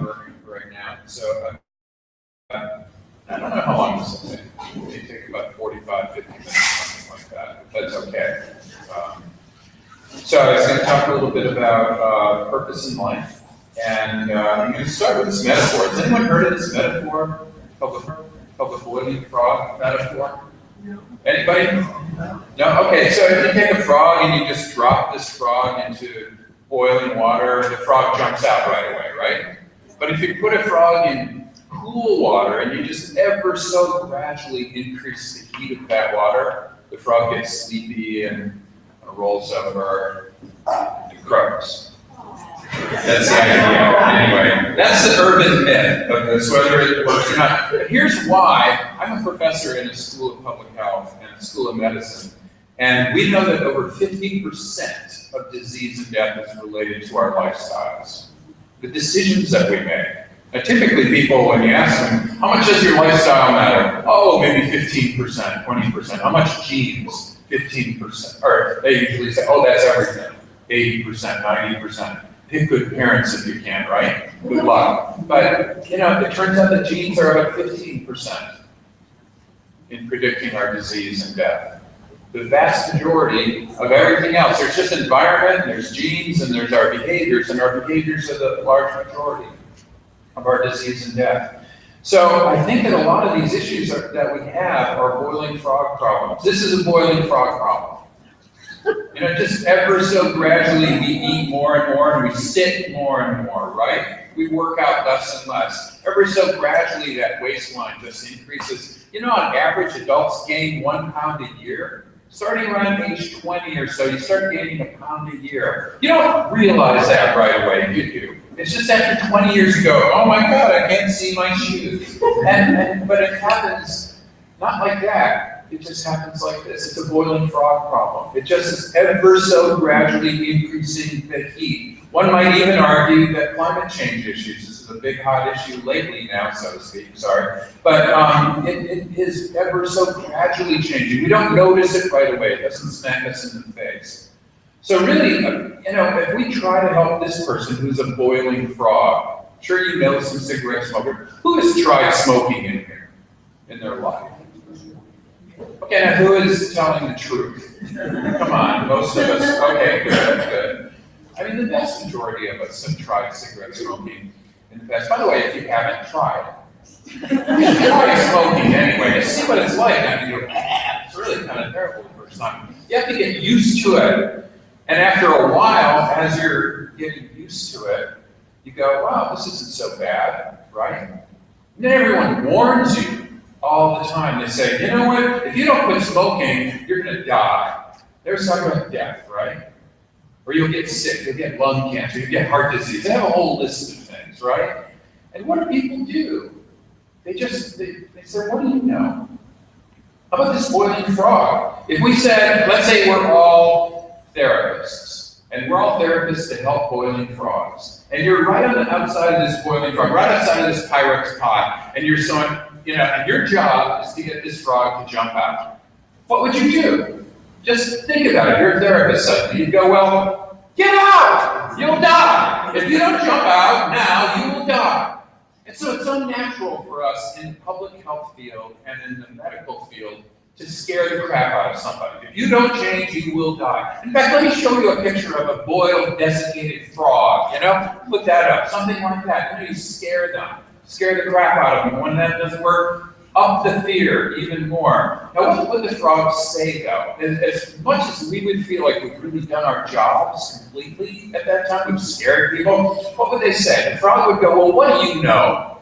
burning right now. So I don't know how long this will take. It may take about 45, 50 minutes, something like that. But that's okay. So I was going to talk a little bit about purpose in life. And I'm going to start with this metaphor. Has anyone heard of this metaphor? Of the boiling frog metaphor? No. Anybody? No? Okay, so if you take a frog and you just drop this frog into boiling water, the frog jumps out right away, right? But if you put a frog in cool water and you just ever so gradually increase the heat of that water, the frog gets sleepy and rolls over and croaks. That's the idea. Anyway, that's the urban myth of this, whether it works or not. But here's why. I'm a professor in a school of public health and a school of medicine, and we know that over 50% of disease and death is related to our lifestyles, the decisions that we make. Now, typically people, when you ask them, how much does your lifestyle matter? Oh, maybe 15%, 20%. How much genes? 15%. Or they usually say, oh, that's everything. 80%, 90%. Pick good parents if you can, right? Good luck. But, you know, it turns out that genes are about 15% in predicting our disease and death. The vast majority of everything else, there's just environment, there's genes, and there's our behaviors, and our behaviors are the large majority of our disease and death. So I think that a lot of these issues that we have are boiling frog problems. This is a boiling frog problem. You know, just ever so gradually we eat more and more and we sit more and more, right? We work out less and less. Ever so gradually that waistline just increases. You know, on average, adults gain 1 pound a year. Starting around age 20 or so, you start gaining a pound a year. You don't realize that right away, you do. It's just after 20 years ago, oh my God, I can't see my shoes. But it happens not like that. It just happens like this. It's a boiling frog problem. It just is ever so gradually increasing the heat. One might even argue that climate change issues, this is a big hot issue lately now, so to speak, sorry, but it is ever so gradually changing. We don't notice it right away. It doesn't smack us in the face. So really, you know, if we try to help this person who's a boiling frog, sure you know some cigarette smoker. Who has tried smoking in here in their life? Okay, now who is telling the truth? Come on, most of us. Okay, good. I mean, the vast majority of us have tried cigarette smoking in the past. By the way, if you haven't tried, try smoking anyway. Just see what it's like. I mean, it's really kind of terrible the first time. You have to get used to it. And after a while, as you're getting used to it, you go, wow, this isn't so bad, right? And then everyone warns you all the time. They say, you know what? If you don't quit smoking, you're going to die. There's talking about death, right? Or you'll get sick. You'll get lung cancer. You'll get heart disease. They have a whole list of things, right? And what do people do? They say, what do you know? How about this boiling frog? If we said, let's say we're all therapists, and we're all therapists to help boiling frogs, and you're right on the outside of this boiling frog, right outside of this Pyrex pot, and you're saying, you know, and your job is to get this frog to jump out. What would you do? Just think about it. You're a therapist suddenly. You'd go, well, get out! You'll die! If you don't jump out now, you will die. And so it's unnatural for us in the public health field and in the medical field to scare the crap out of somebody. If you don't change, you will die. In fact, let me show you a picture of a boiled, desiccated frog, you know? Put that up, something like that. Then you scare them. Scare the crap out of them. When that doesn't work, up the fear even more. Now, what would the frogs say, though? As much as we would feel like we've really done our jobs completely at that time, we've scared people, what would they say? The frog would go, well, what do you know?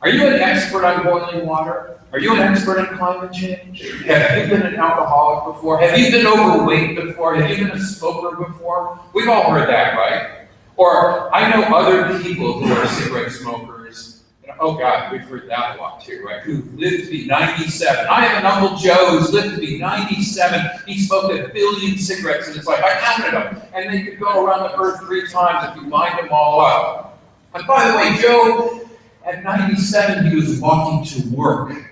Are you an expert on boiling water? Are you an expert in climate change? Have you been an alcoholic before? Have you been overweight before? Have you been a smoker before? We've all heard that, right? Or I know other people who are cigarette smokers. Oh God, we've heard that a lot too, right? Who lived to be 97. I have an Uncle Joe who's lived to be 97. He smoked 1 billion cigarettes, and it's like, I counted them. And they could go around the earth 3 times if you lined them all up. And by the way, Joe, at 97, he was walking to work.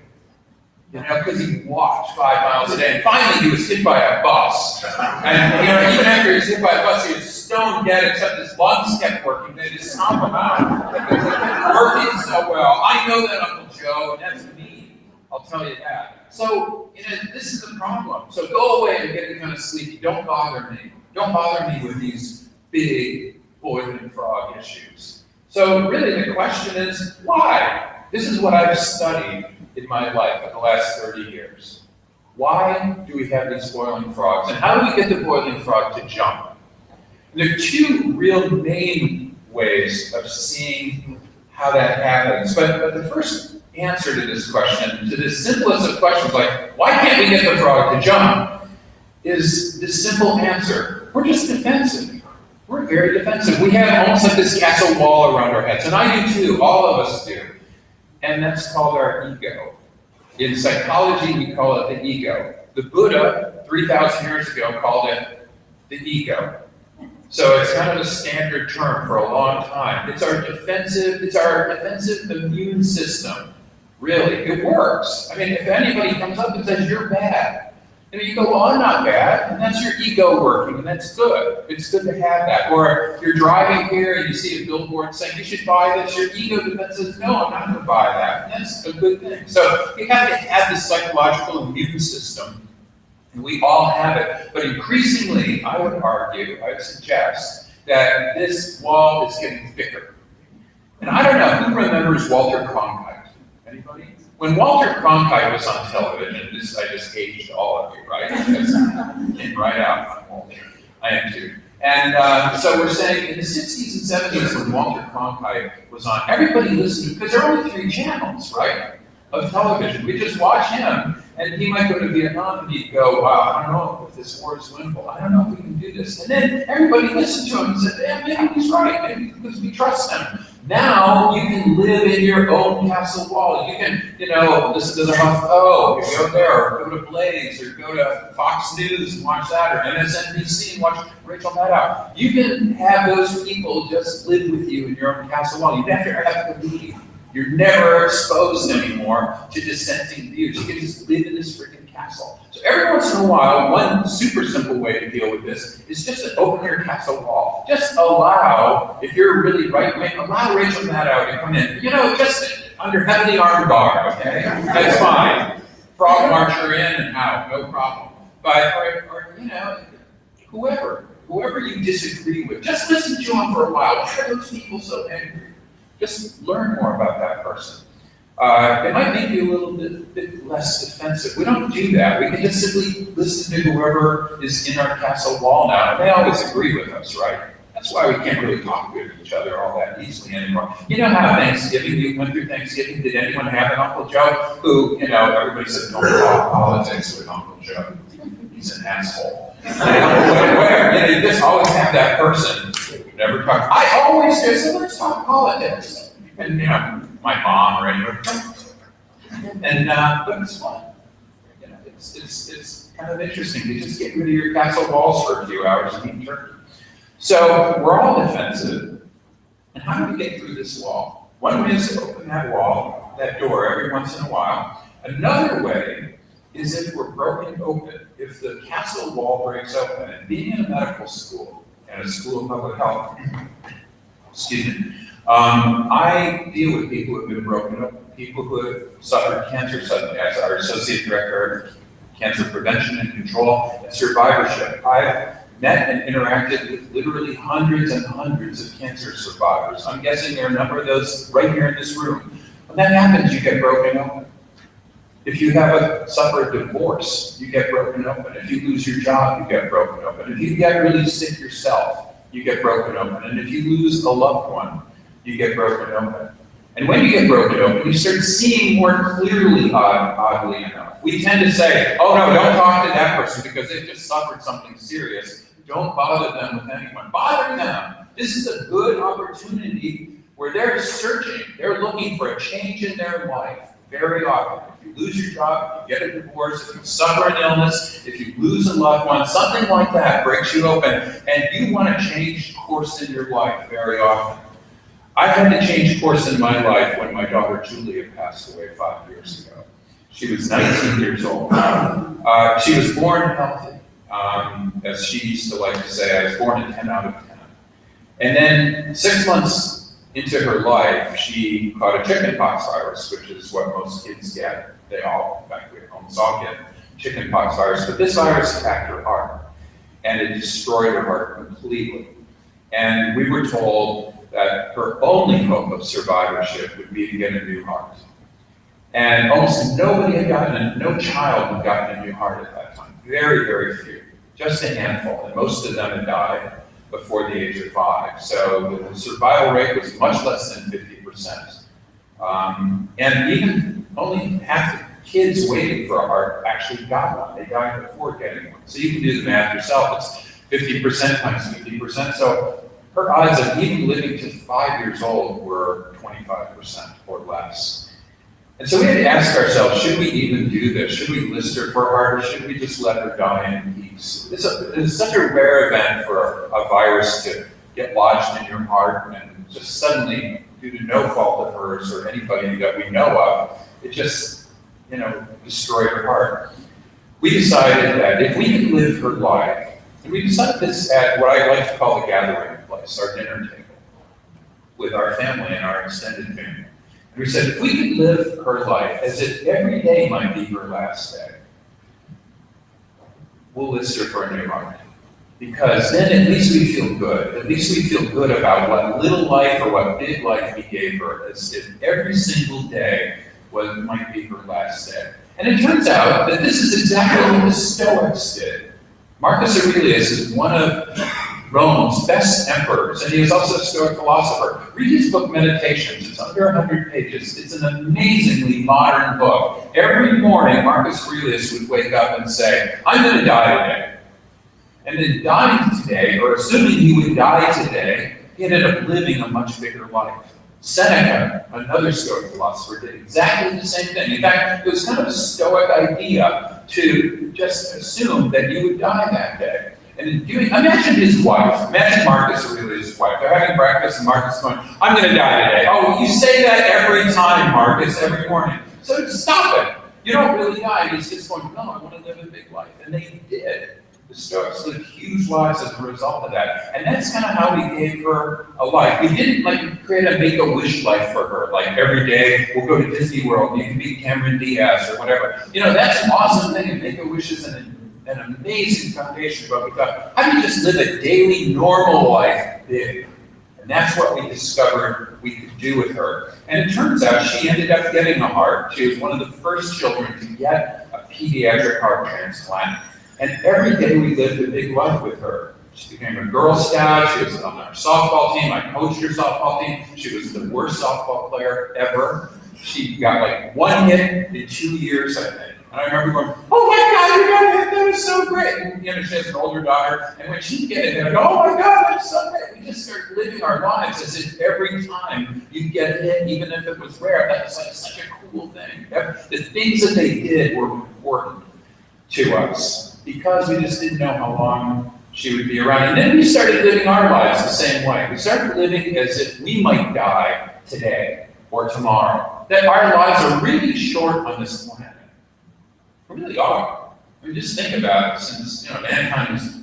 You know, because he walked 5 miles a day. And finally, he was hit by a bus. And, you know, even after he was hit by a bus, he was stone dead, except his lungs kept working. They just stomp him out. Because they couldn't working so well. I know that, Uncle Joe, and that's me. I'll tell you that. So, this is the problem. So go away and get kind of sleepy. Don't bother me. Don't bother me with these big boiling frog issues. So really the question is, why? This is what I've studied in my life for the last 30 years. Why do we have these boiling frogs? And how do we get the boiling frog to jump? And there are two real main ways of seeing how that happens. But the first answer to this question, to the simplest of questions, like, why can't we get the frog to jump, is this simple answer. We're just defensive. We're very defensive. We have almost like this castle wall around our heads, and I do too, all of us do. And that's called our ego. In psychology, we call it the ego. The Buddha, 3,000 years ago, called it the ego. So it's kind of a standard term for a long time. It's our defensive immune system. Really, it works. I mean, if anybody comes up and says you're bad, and you go, well, I'm not bad, and that's your ego working, and that's good. It's good to have that. Or you're driving here and you see a billboard saying you should buy this, your ego defense says, no, I'm not going to buy that. And that's a good thing. So you have to have this psychological immune system, and we all have it. But increasingly, I would argue, I would suggest, that this wall is getting thicker. And I don't know, who remembers Walter Cronkite? Anybody? When Walter Cronkite was on television, this I just aged all of you, right? Because it came right out. I'm old. I am too. And so we're saying in the 60s and 70s when Walter Cronkite was on, everybody listened, because there are only 3 channels, right, of television. We just watch him, and he might go to Vietnam and he'd go, wow, I don't know if this war is winnable. I don't know if we can do this. And then everybody listened to him and said, yeah, maybe he's right, maybe because we trust him. Now you can live in your own castle wall. You can, listen to the HuffPo, you go there, or go to Blaze, or go to Fox News and watch that, or MSNBC and watch Rachel Maddow. You can have those people just live with you in your own castle wall. You never have to leave. You're never exposed anymore to dissenting views. You can just live in this freaking castle. So every once in a while, one super simple way to deal with this is just to open your castle wall. Just allow, if you're really right-wing, allow Rachel Maddow to come in. Just under heavily armed guard, okay? That's fine. Frog marcher in and out, no problem. But, whoever you disagree with, just listen to them for a while. Why are those people so angry? Just learn more about that person. It might make you a little bit less defensive. We don't do that. We can just simply listen to whoever is in our castle wall now. And they always agree with us, right? That's why we can't really talk with each other all that easily anymore. You know how Thanksgiving, you went through Thanksgiving, did anyone have an Uncle Joe who, everybody said, don't talk politics with Uncle Joe. He's an asshole. You just always have that person who never talk. I always do, so let's talk politics. And, my mom or anyone. And but it's fun. It's kind of interesting to just get rid of your castle walls for a few hours and eat turkey. So we're all defensive. And how do we get through this wall? One way is to open that wall, that door, every once in a while. Another way is if we're broken open, if the castle wall breaks open. And being in a medical school and a school of public health, I deal with people who have been broken open, people who have suffered cancer suddenly. As our Associate Director of Cancer Prevention and Control and Survivorship, I've met and interacted with literally hundreds and hundreds of cancer survivors. I'm guessing there are a number of those right here in this room. When that happens, you get broken open. If you suffer a divorce, you get broken open. If you lose your job, you get broken open. If you get really sick yourself, you get broken open. And if you lose a loved one, you get broken open. And when you get broken open, you start seeing more clearly, oddly enough. We tend to say, oh no, don't talk to that person because they've just suffered something serious. Don't bother them with anyone. Bother them. This is a good opportunity where they're searching. They're looking for a change in their life very often. If you lose your job, if you get a divorce, if you suffer an illness, if you lose a loved one, something like that breaks you open, and you want to change course in your life very often. I had to change course in my life when my daughter Julia passed away 5 years ago. She was 19 years old. She was born healthy. As she used to like to say, I was born a 10 out of 10. And then 6 months into her life, she caught a chickenpox virus, which is what most kids get. They all, back at home, all get chickenpox virus. But this virus attacked her heart, and it destroyed her heart completely. And we were told that her only hope of survivorship would be to get a new heart. And almost nobody had gotten, no child had gotten a new heart at that time. Very, very few, just a handful, and most of them had died before the age of 5. So the survival rate was much less than 50%. And even only half the kids waiting for a heart actually got one. They died before getting one. So you can do the math yourself. It's 50% times 50%. So her odds of even living to 5 years old were 25% or less. And so we had to ask ourselves, should we even do this? Should we list her for a heart, or should we just let her die in peace? It's such a rare event for a virus to get lodged in your heart and just suddenly, due to no fault of hers or anybody that we know of, it just, destroyed her heart. We decided that if we could live her life, and we decided this at what I like to call the gathering place, our dinner table, with our family and our extended family. And we said, if we could live her life as if every day might be her last day, we'll list her for a new heart. Because then at least we feel good. At least we feel good about what little life or what big life we gave her, as if every single day might be her last day. And it turns out that this is exactly what the Stoics did. Marcus Aurelius is one of Rome's best emperors, and he was also a Stoic philosopher. Read his book, Meditations. It's under 100 pages. It's an amazingly modern book. Every morning, Marcus Aurelius would wake up and say, I'm going to die today. And then dying today, or assuming he would die today, he ended up living a much bigger life. Seneca, another Stoic philosopher, did exactly the same thing. In fact, it was kind of a Stoic idea to just assume that you would die that day. And in doing, imagine his wife, imagine Marcus Aurelius' wife. They're having breakfast and Marcus is going, I'm going to die today. Oh, you say that every time, Marcus, every morning. So stop it. You don't really die. He's just going, no, I want to live a big life. And they did. The Stoics lived huge lives as a result of that. And that's kind of how we gave her a life. We didn't create a Make-A-Wish life for her. Like every day we'll go to Disney World and you can meet Cameron Diaz or whatever. That's an awesome thing, and Make-A-Wish is an amazing foundation. But we thought, how do you just live a daily, normal life big? And that's what we discovered we could do with her. And it turns out she ended up getting a heart. She was one of the first children to get a pediatric heart transplant. And every day we lived a big life with her. She became a Girl Scout. She was on our softball team. I coached her softball team. She was the worst softball player ever. She got like 1 hit in 2 years, I think. And I remember going, oh my God, you got a hit, that was so great. And she has an older daughter, and when she get it, I go, oh my God, that's so great. We just start living our lives as if every time you get a hit, even if it was rare, that was like such a cool thing. The things that they did were important to us, because we just didn't know how long she would be around. And then we started living our lives the same way. We started living as if we might die today or tomorrow. That our lives are really short on this planet. We really are. I mean, just think about it. Since mankind has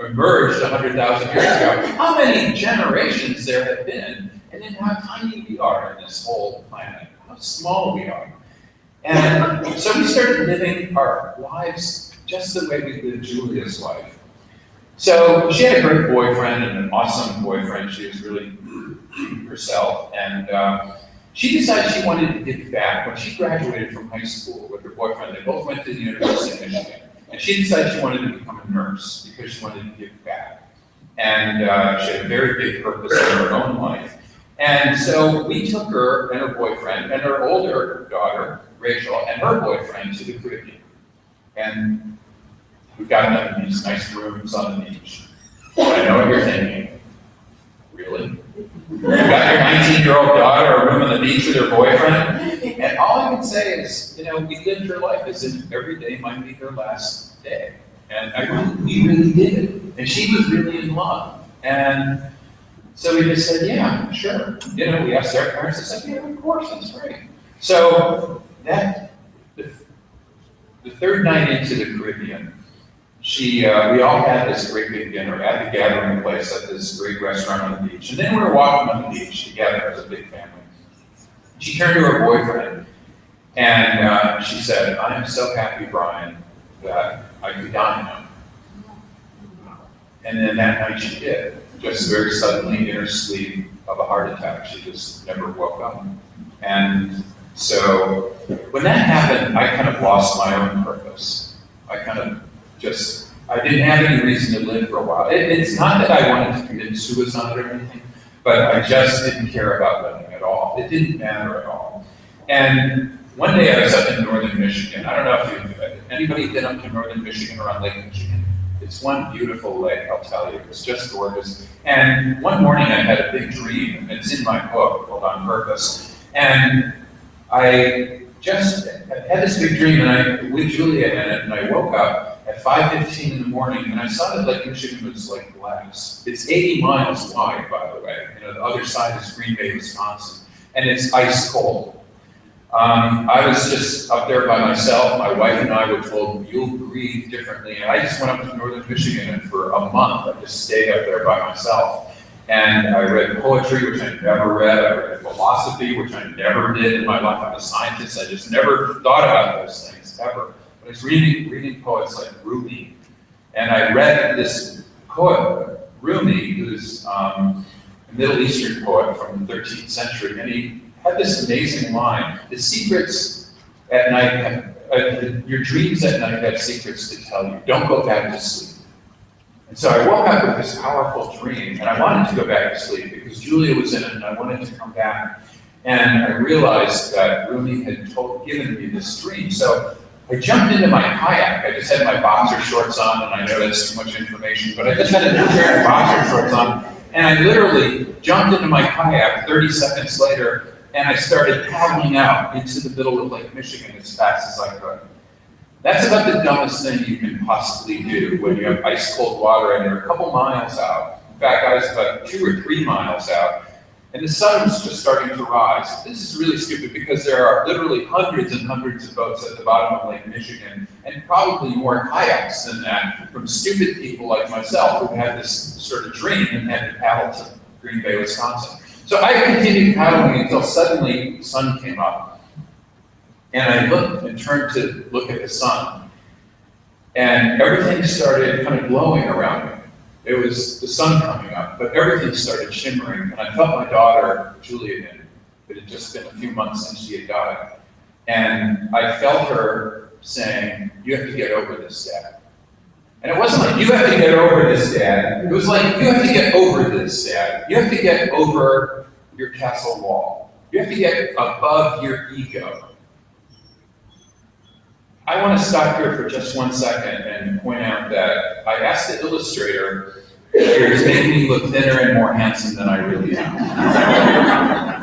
emerged 100,000 years ago, how many generations there have been, and then how tiny we are in this whole planet, how small we are. And so we started living our lives just the way we lived Julia's life. So she had a great boyfriend, and an awesome boyfriend. She was really herself. And she decided she wanted to give back. When she graduated from high school with her boyfriend, they both went to the University of Michigan. And she decided she wanted to become a nurse because she wanted to give back. And she had a very big purpose in her own life. And so we took her and her boyfriend and her older daughter, Rachel, and her boyfriend to the Caribbean. And we got them in these nice rooms on the beach. I know what you're thinking. Really? You got your 19-year-old daughter a room on the beach with her boyfriend? And all I can say is, we lived her life as if every day might be her last day. And we really did. And she was really in love. And so we just said, yeah, sure. We asked our parents, they said, yeah, of course, that's great. So the third night into the Caribbean, we all had this great big dinner at the gathering place at this great restaurant on the beach. And then we were walking on the beach together as a big family. She turned to her boyfriend and she said, "I am so happy, Brian, that I could die now." And then that night she did, just very suddenly in her sleep of a heart attack. She just never woke up. And so when that happened, I kind of lost my own purpose. I didn't have any reason to live for a while. It's not that I wanted to commit suicide or anything, but I just didn't care about living at all. It didn't matter at all. And one day I was up in northern Michigan. I don't know if anybody been up to northern Michigan or on Lake Michigan. It's one beautiful lake, I'll tell you. It's just gorgeous. And one morning I had a big dream, and it's in my book called On Purpose. And I just had this big dream, and I with Julia in it, and I woke up at 5:15 in the morning, and I saw that Lake Michigan was like glass. It's 80 miles wide, by the way. You know, the other side is Green Bay, Wisconsin, and it's ice cold. I was just up there by myself. My wife and I were told, "You'll breathe differently." And I just went up to northern Michigan, and for a month, I just stayed up there by myself. And I read poetry, which I never read. I read philosophy, which I never did in my life. I'm a scientist. I just never thought about those things, ever. But I was reading poets like Rumi. And I read this poet, Rumi, who's a Middle Eastern poet from the 13th century. And he had this amazing line: the secrets at night, your dreams at night have secrets to tell you. Don't go back to sleep. And so I woke up with this powerful dream, and I wanted to go back to sleep because Julia was in it, and I wanted to come back. And I realized that Rumi had given me this dream. So I jumped into my kayak. I just had my boxer shorts on, and I know that's too much information, but I just had a pair of boxer shorts on, and I literally jumped into my kayak 30 seconds later, and I started paddling out into the middle of Lake Michigan as fast as I could. That's about the dumbest thing you can possibly do when you have ice cold water and you're a couple miles out. In fact, I was about 2 or 3 miles out, and the sun was just starting to rise. This is really stupid because there are literally hundreds and hundreds of boats at the bottom of Lake Michigan, and probably more kayaks than that from stupid people like myself who had this sort of dream and had to paddle to Green Bay, Wisconsin. So I continued paddling until suddenly the sun came up. And I looked and turned to look at the sun. And everything started kind of glowing around me. It was the sun coming up, but everything started shimmering. And I felt my daughter, Julia, in. It had just been a few months since she had died. And I felt her saying, "You have to get over this, Dad." And it wasn't like, "You have to get over this, Dad." It was like, "You have to get over this, Dad. You have to get over your castle wall. You have to get above your ego." I want to stop here for just 1 second and point out that I asked the illustrator to make me look thinner and more handsome than I really am.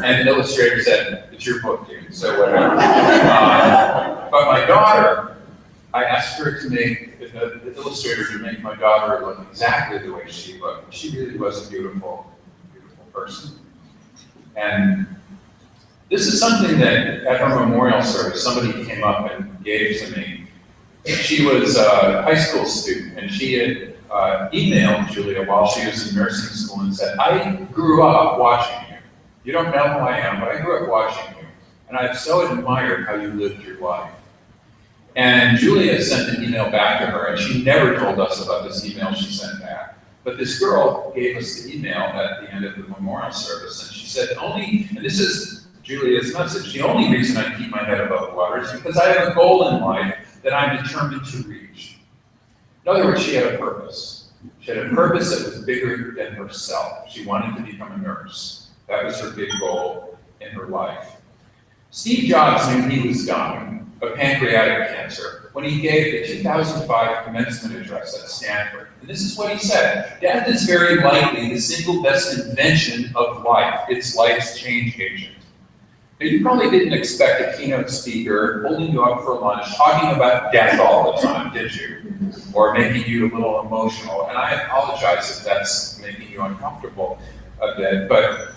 And the illustrator said, "It's your book, dude, so whatever." But my daughter, I asked her to make, the illustrator to make my daughter look exactly the way she looked. She really was a beautiful, beautiful person. And this is something that at her memorial service, somebody came up and gave to me. She was a high school student, and she had emailed Julia while she was in nursing school and said, "I grew up watching you. You don't know who I am, but I grew up watching you. And I've so admired how you lived your life." And Julia sent an email back to her, and she never told us about this email she sent back. But this girl gave us the email at the end of the memorial service, and she said, and this is Julia's message, "The only reason I keep my head above water is because I have a goal in life that I'm determined to reach." In other words, she had a purpose. She had a purpose that was bigger than herself. She wanted to become a nurse. That was her big goal in her life. Steve Jobs knew he was dying of pancreatic cancer when he gave the 2005 commencement address at Stanford. And this is what he said: "Death is very likely the single best invention of life. It's life's change agent." Now, you probably didn't expect a keynote speaker holding you up for lunch talking about death all the time, did you? Or making you a little emotional. And I apologize if that's making you uncomfortable a bit, but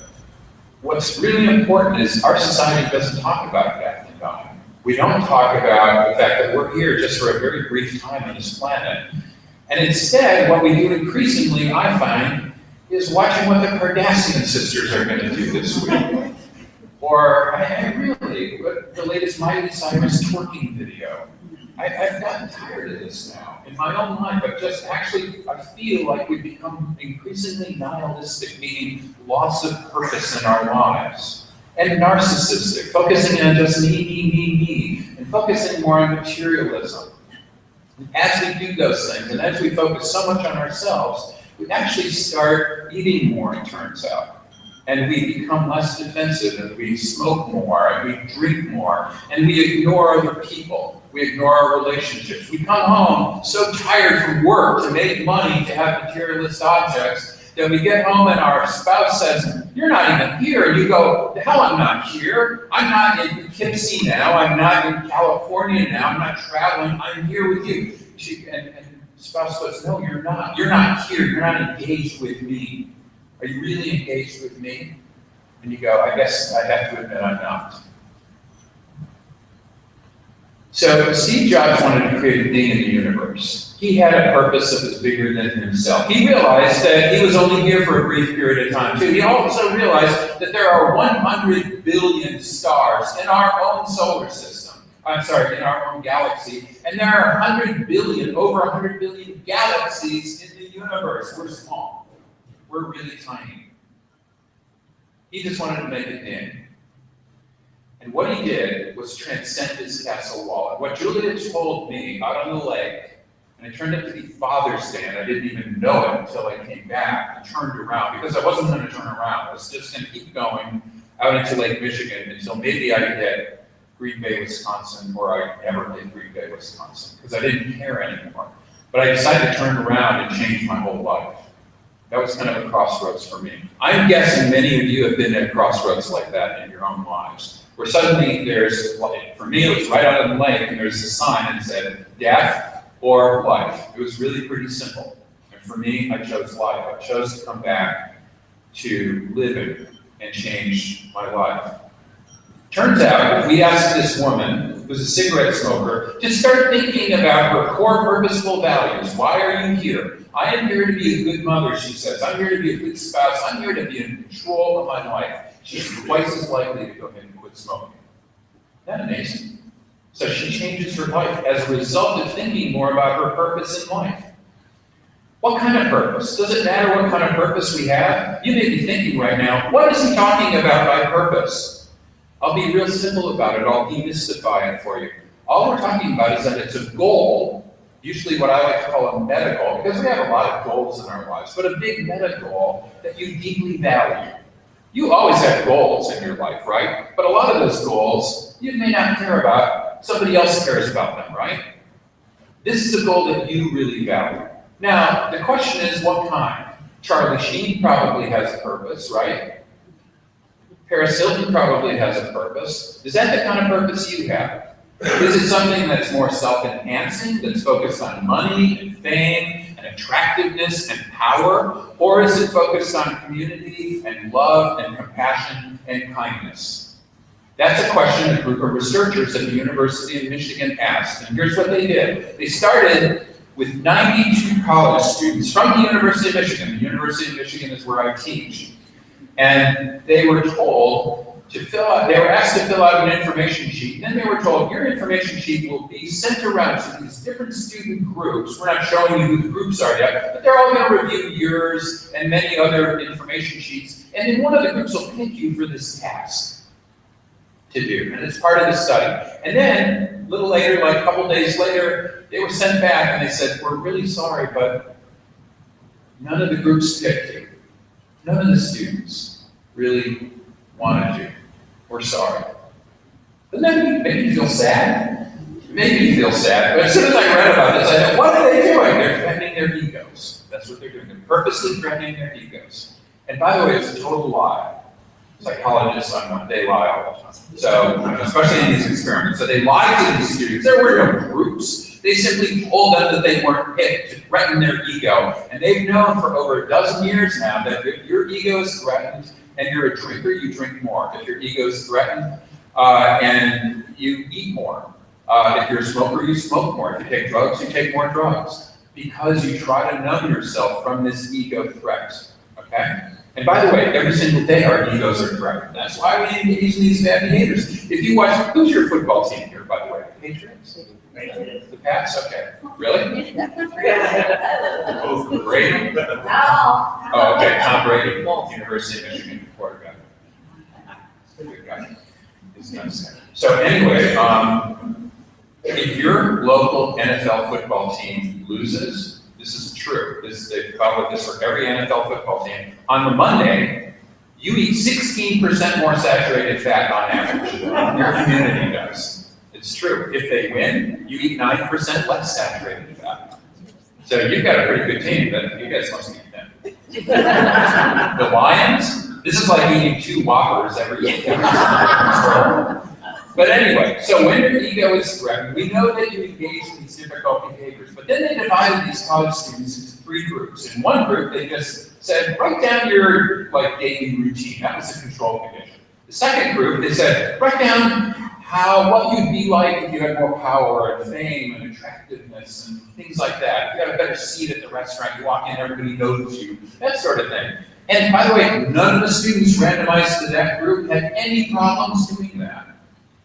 what's really important is our society doesn't talk about death and dying. We don't talk about the fact that we're here just for a very brief time on this planet. And instead, what we do increasingly, I find, is watching what the Kardashian sisters are going to do this week. Or, the latest Miley Cyrus twerking video. I've gotten tired of this now. In my own life, I feel like we've become increasingly nihilistic, meaning loss of purpose in our lives. And narcissistic, focusing on just me, and focusing more on materialism. As we do those things, and as we focus so much on ourselves, we actually start eating more, it turns out. And we become less defensive, and we smoke more, and we drink more, and we ignore other people. We ignore our relationships. We come home so tired from work to make money, to have materialist objects, that we get home and our spouse says, "You're not even here." And you go, "The hell, I'm not here. I'm not in Poughkeepsie now. I'm not in California now. I'm not traveling. I'm here with you." And spouse goes, "No, you're not. You're not here. You're not engaged with me. Are you really engaged with me?" And you go, "I guess I have to admit I'm not." So Steve Jobs wanted to create a thing in the universe. He had a purpose that was bigger than himself. He realized that he was only here for a brief period of time, too. He also realized that there are 100 billion stars in our own solar system. In our own galaxy. And there are over 100 billion galaxies in the universe. We're small. We're really tiny. He just wanted to make it in. And what he did was transcend his castle wall. And what Julia told me out on the lake, and it turned out to be Father's Day, and I didn't even know it until I came back and turned around, because I wasn't going to turn around. I was just going to keep going out into Lake Michigan until maybe I hit Green Bay, Wisconsin, or I never hit Green Bay, Wisconsin, because I didn't care anymore. But I decided to turn around and change my whole life. That was kind of a crossroads for me. I'm guessing many of you have been at crossroads like that in your own lives, where suddenly for me it was right out on the lake, and there's a sign that said, death or life. It was really pretty simple. And for me, I chose life. I chose to come back to living and change my life. Turns out, if we ask this woman, who's a cigarette smoker, to start thinking about her core purposeful values. Why are you here? I am here to be a good mother, she says. I'm here to be a good spouse. I'm here to be in control of my life. She's twice as likely to go ahead and quit smoking. Isn't that amazing? So she changes her life as a result of thinking more about her purpose in life. What kind of purpose? Does it matter what kind of purpose we have? You may be thinking right now, what is he talking about by purpose? I'll be real simple about it. I'll demystify it for you. All we're talking about is that it's a goal, usually what I like to call a meta goal, because we have a lot of goals in our lives, but a big meta goal that you deeply value. You always have goals in your life, right? But a lot of those goals you may not care about. Somebody else cares about them, right? This is a goal that you really value. Now, the question is, what kind? Charlie Sheen probably has a purpose, right? Paris Hilton probably has a purpose. Is that the kind of purpose you have? Is it something that's more self-enhancing, that's focused on money and fame and attractiveness and power? Or is it focused on community and love and compassion and kindness? That's a question a group of researchers at the University of Michigan asked. And here's what they did. They started with 92 college students from the University of Michigan. The University of Michigan is where I teach. And they were told to fill out, they were asked to fill out an information sheet. And then they were told, your information sheet will be sent around to these different student groups. We're not showing you who the groups are yet, but they're all going to review yours and many other information sheets. And then one of the groups will pick you for this task to do. And it's part of the study. And then, a little later, like a couple days later, they were sent back and they said, we're really sorry, but none of the groups picked you. None of the students really wanted you. We're sorry. Doesn't that make you feel sad? It made me feel sad. But as soon as I read about this, I thought, what are they doing? They're threatening their egos. That's what they're doing. They're purposely threatening their egos. And by the way, it's a total lie. Psychologists on one, they lie all the time. So, especially in these experiments. So they lied to these students. There were no groups. They simply told them that they weren't picked to threaten their ego. And they've known for over a dozen years now that if your ego is threatened and you're a drinker, you drink more. If your ego is threatened and you eat more. If you're a smoker, you smoke more. If you take drugs, you take more drugs. because you try to numb yourself from this ego threat, okay? And by the way, every single day our egos are threatened. That's why we engage in these bad behaviors. If you watch, who's your football team here, by the way? Patriots? The Pats? Okay. Really? Oh, Brady? Oh, okay, Tom Brady, University of Michigan quarterback. Good guy. He's nice. So anyway, if your local NFL football team loses, this is true. They've followed this for every NFL football team. On the Monday, you eat 16% more saturated fat on average than your community does. It's true. If they win, you eat 9% less saturated fat. So you've got a pretty good team, but you guys must eat them. The Lions, this is like eating 2 Whoppers every day. But anyway, so when your ego is threatened, we know that you engage in these difficult behaviors, but then they divided these college students into 3 groups. In one group, they just said, write down your daily routine. That was a control condition. The second group, they said, write down what you'd be like if you had more power and fame and attractiveness and things like that. If you got a better seat at the restaurant, you walk in, everybody knows you, that sort of thing. And by the way, none of the students randomized to that group had any problems doing that.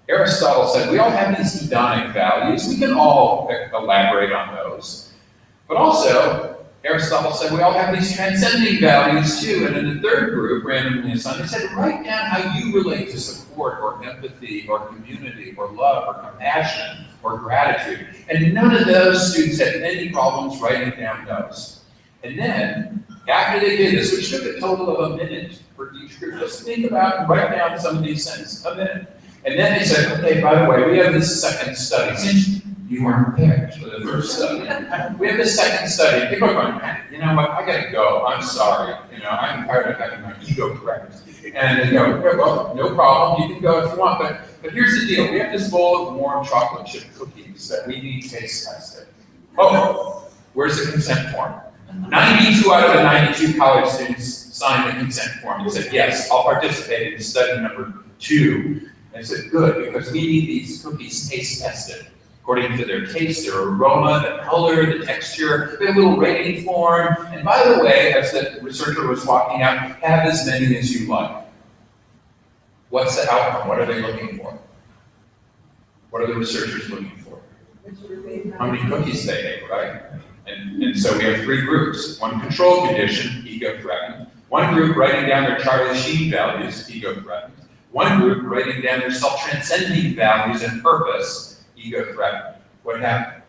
Aristotle said we all have these hedonic values. We can all elaborate on those. But also, Aristotle said we all have these transcending values too. And in the third group, randomly assigned, they said write down how you relate to support or empathy or community or love or compassion or gratitude. And none of those students had any problems writing down those. And then, after they did this, which took a total of a minute for each group, just think about and write down some of these sentences, a minute. And then they said, okay, by the way, we have this second study. Since you weren't picked for the first study, we have this second study. People are going, you know what, I gotta go, I'm sorry. You know, I'm tired of having my ego threatened. And they go, okay, well, no problem, you can go if you want. But here's the deal, we have this bowl of warm chocolate chip cookies that we need taste tested. Oh, where's the consent form? 92 out of the 92 college students signed the consent form and said, yes, I'll participate in study number 2. And I said, good, because we need these cookies taste tested according to their taste, their aroma, the color, the texture. We have a little rating form. And by the way, as the researcher was walking out, have as many as you like. What's the outcome? What are they looking for? What are the researchers looking for? How many cookies they ate, right? And so we have 3 groups. One control condition, ego threatened. One group writing down their Charlie Sheen values, ego threatened. One group writing down their self-transcending values and purpose, ego threatened. What happened?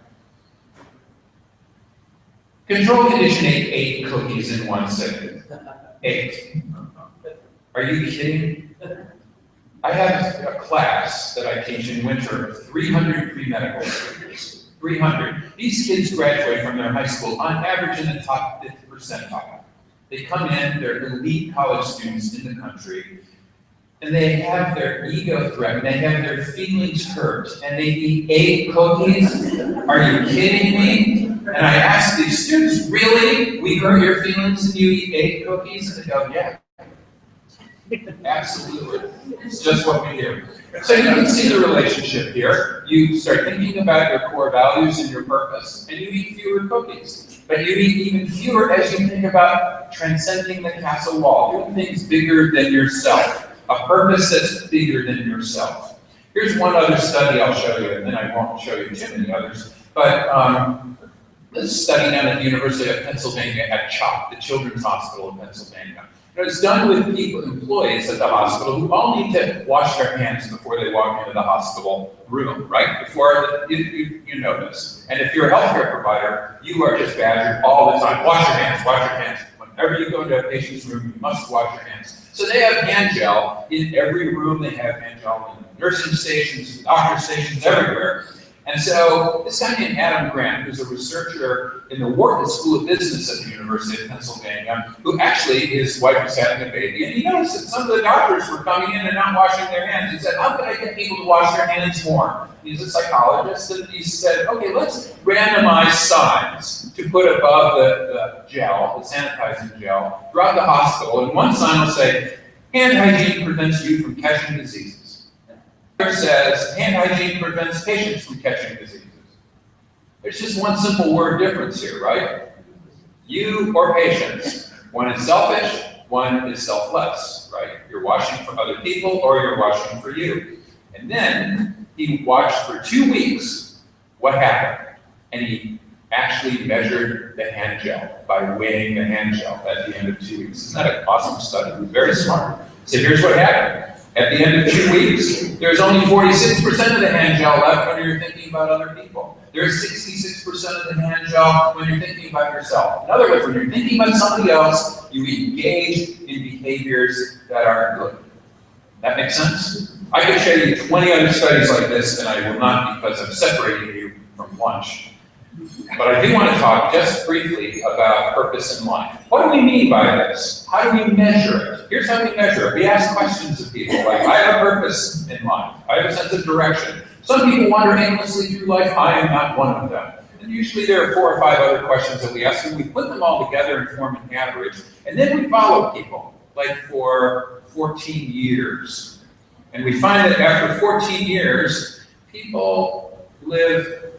Control condition ate 8 cookies in 1 second. 8. Are you kidding? I have a class that I teach in winter of 300 pre-medical students. 300. These kids graduate from their high school on average in the top 50th percentile. They come in, they're elite college students in the country, and they have their ego threatened, they have their feelings hurt, and they eat 8 cookies? Are you kidding me? And I ask these students, really? We hurt your feelings and you eat 8 cookies? And they go, yeah. Absolutely. It's just what we do. So you can see the relationship here. You start thinking about your core values and your purpose, and you eat fewer cookies. But you eat even fewer as you think about transcending the castle wall, doing things bigger than yourself. A purpose that's bigger than yourself. Here's one other study I'll show you, and then I won't show you too many others. But this is a study down at the University of Pennsylvania at CHOP, the Children's Hospital of Pennsylvania. It's done with people, employees at the hospital who all need to wash their hands before they walk into the hospital room, right? Before you know this. And if you're a healthcare provider, you are just badgered all the time. Wash your hands, wash your hands. Whenever you go into a patient's room, you must wash your hands. So they have hand gel in every room. They have hand gel in nursing stations, doctor stations, everywhere. And so this guy named Adam Grant, who's a researcher in the Wharton School of Business at the University of Pennsylvania, who actually, his wife was having a baby, and he noticed that some of the doctors were coming in and not washing their hands. He said, how can I get people to wash their hands more? He's a psychologist, and he said, okay, let's randomize signs to put above the gel, the sanitizing gel, throughout the hospital. And one sign will say, hand hygiene prevents you from catching diseases. Says hand hygiene prevents patients from catching diseases. There's just one simple word difference here, right? You or patience. One is selfish, one is selfless, right? You're washing for other people or you're washing for you. And then he watched for 2 weeks what happened. And he actually measured the hand gel by weighing the hand gel at the end of 2 weeks. Isn't that an awesome study? He was very smart. So here's what happened. At the end of 2 weeks, there's only 46% of the hand gel left when you're thinking about other people. There's 66% of the hand gel when you're thinking about yourself. In other words, when you're thinking about somebody else, you engage in behaviors that aren't good. That makes sense? I could show you 20 other studies like this, and I will not because I'm separating you from lunch. But I do want to talk just briefly about purpose in life. What do we mean by this? How do we measure it? Here's how we measure it. We ask questions of people like, I have a purpose in life. I have a sense of direction. Some people wander aimlessly through life. I am not one of them. And usually there are 4 or 5 other questions that we ask, and we put them all together and form an average. And then we follow people, like for 14 years. And we find that after 14 years, people live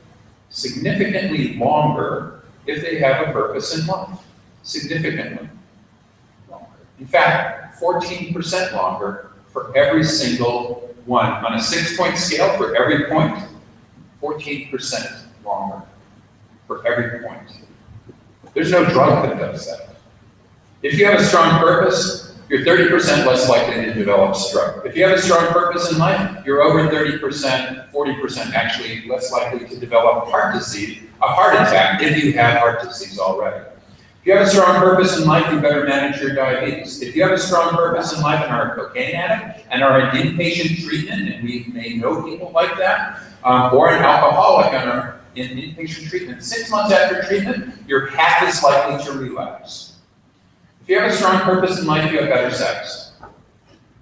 significantly longer if they have a purpose in life. Significantly longer. In fact, 14% longer for every single one. On a 6-point scale, for every point, 14% longer for every point. There's no drug that does that. If you have a strong purpose, you're 30% less likely to develop stroke. If you have a strong purpose in life, you're over 30%, 40% actually less likely to develop heart disease, a heart attack, if you have heart disease already. If you have a strong purpose in life, you better manage your diabetes. If you have a strong purpose in life and are a cocaine addict and are in inpatient treatment, and we may know people like that, or an alcoholic and are in inpatient treatment, 6 months after treatment, you're half as likely to relapse. If you have a strong purpose in life, you have better sex.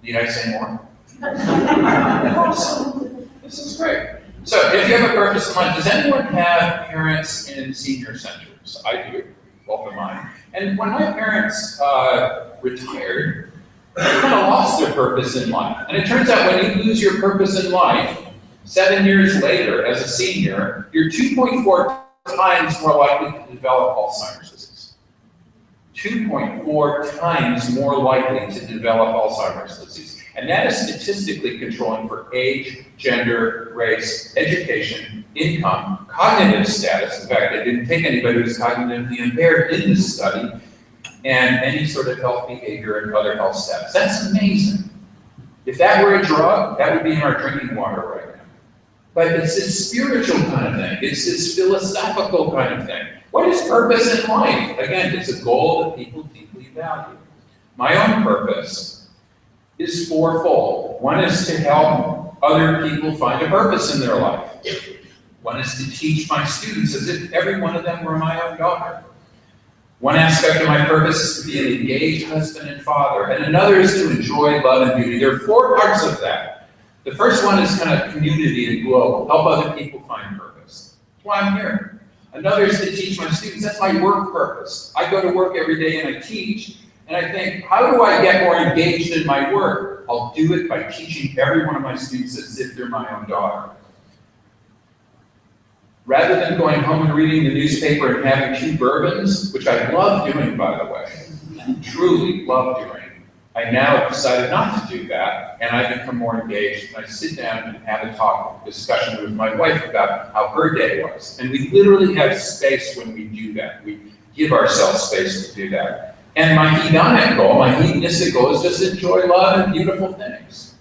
Need I say more? This is great. So if you have a purpose in life, does anyone have parents in senior centers? I do, both of mine. And when my parents retired, they kind of lost their purpose in life. And it turns out when you lose your purpose in life, 7 years later as a senior, you're 2.4 times more likely to develop Alzheimer's disease. 2.4 times more likely to develop Alzheimer's disease. And that is statistically controlling for age, gender, race, education, income, cognitive status. In fact, they didn't take anybody who's cognitively impaired in this study, and any sort of health behavior and other health status. That's amazing. If that were a drug, that would be in our drinking water right now. But it's this spiritual kind of thing. It's this philosophical kind of thing. What is purpose in life? Again, it's a goal that people deeply value. My own purpose is fourfold. One is to help other people find a purpose in their life. One is to teach my students as if every one of them were my own daughter. One aspect of my purpose is to be an engaged husband and father, and another is to enjoy love and beauty. There are 4 parts of that. The first one is kind of community and global, help other people find purpose. That's why I'm here. Another is to teach my students. That's my work purpose. I go to work every day and I teach, and I think, how do I get more engaged in my work? I'll do it by teaching every one of my students as if they're my own daughter. Rather than going home and reading the newspaper and having 2 bourbons, which I love doing, by the way, truly love doing, I now have decided not to do that, and I become more engaged, and I sit down and have a discussion with my wife about how her day was. And we literally have space when we do that. We give ourselves space to do that. And my hedonic goal, my hedonistic goal, is just enjoy love and beautiful things.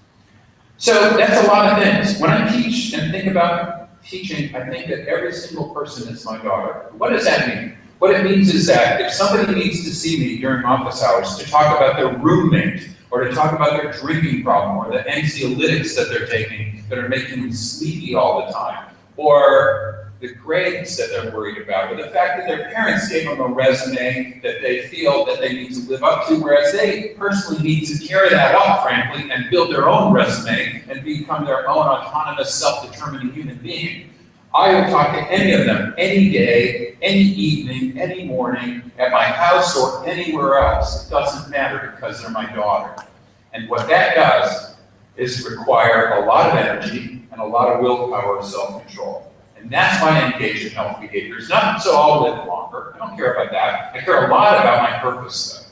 So that's a lot of things. When I teach and think about teaching, I think that every single person is my daughter. What does that mean? What it means is that if somebody needs to see me during office hours to talk about their roommate, or to talk about their drinking problem, or the anxiolytics that they're taking that are making them sleepy all the time, or the grades that they're worried about, or the fact that their parents gave them a resume that they feel that they need to live up to, whereas they personally need to carry that up, frankly, and build their own resume and become their own autonomous, self-determining human being. I will talk to any of them, any day, any evening, any morning, at my house or anywhere else. It doesn't matter because they're my daughter. And what that does is require a lot of energy and a lot of willpower and self-control. And that's why I engage in health behaviors. Not so I'll live longer. I don't care about that. I care a lot about my purpose, though.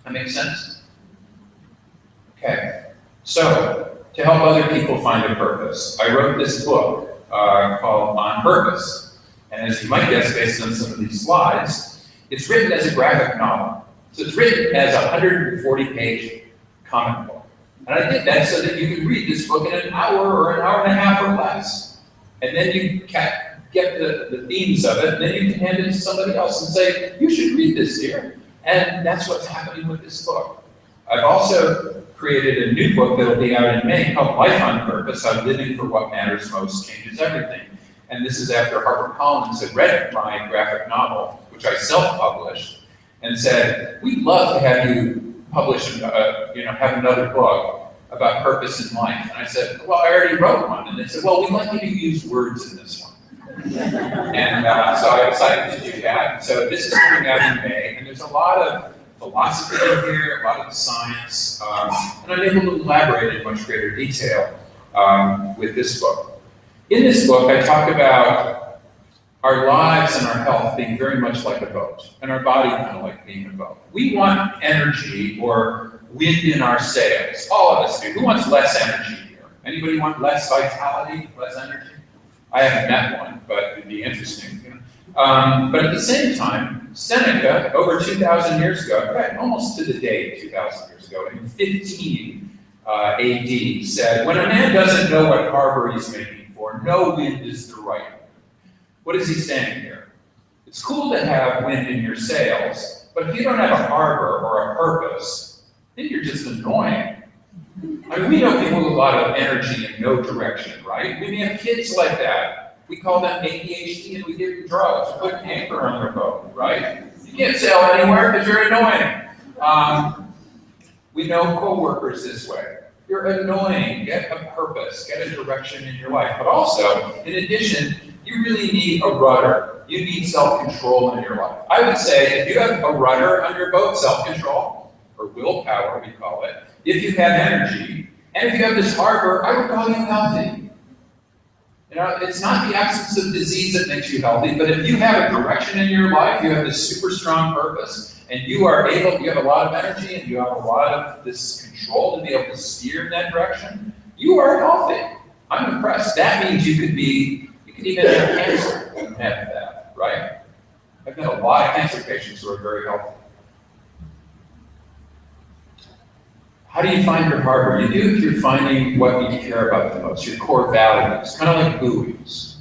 That makes sense? Okay. So, to help other people find a purpose, I wrote this book called On Purpose. And as you might guess, based on some of these slides, it's written as a graphic novel. So it's written as a 140-page comic book. And I did that so that you could read this book in an hour or an hour and a half or less. And then you get the themes of it, and then you can hand it to somebody else and say, you should read this, dear. And that's what's happening with this book. I've also created a new book that'll be out in May called Life on Purpose, How Living for What Matters Most Changes Everything. And this is after HarperCollins had read my graphic novel, which I self-published, and said, we'd love to have you publish, have another book about purpose in life. And I said, well, I already wrote one. And they said, well, we'd like you to use words in this one. And so I decided to do that. So this is coming out in May, and there's a lot of philosophy in here, a lot of science, and I'm able to elaborate in much greater detail with this book. In this book, I talk about our lives and our health being very much like a boat, and our body kind of like being a boat. We want energy or wind in our sails. All of us do. Who wants less energy here? Anybody want less vitality, less energy? I haven't met one, but it'd be interesting. But at the same time, Seneca, over 2,000 years ago, in fact, almost to the day 2,000 years ago, in 15 AD, said, when a man doesn't know what harbor he's making for, no wind is the right one. What is he saying here? It's cool to have wind in your sails, but if you don't have a harbor or a purpose, then you're just annoying. I mean, we know people with a lot of energy and no direction, right? We have kids like that. We call them ADHD and we give them drugs, put an anchor on their boat, right? You can't sail anywhere because you're annoying. We know coworkers this way. You're annoying. Get a purpose, get a direction in your life. But also, in addition, you really need a rudder. You need self-control in your life. I would say if you have a rudder on your boat, self-control, or willpower, we call it, if you have energy, and if you have this harbor, I would call you healthy. You know, it's not the absence of disease that makes you healthy, but if you have a direction in your life, you have this super strong purpose, and you have a lot of energy, and you have a lot of this control to be able to steer in that direction, you are healthy. I'm impressed. That means you could even have cancer and have that, right? I've met a lot of cancer patients who are very healthy. How do you find your harbor? You do through finding what you care about the most, your core values, kind of like buoys.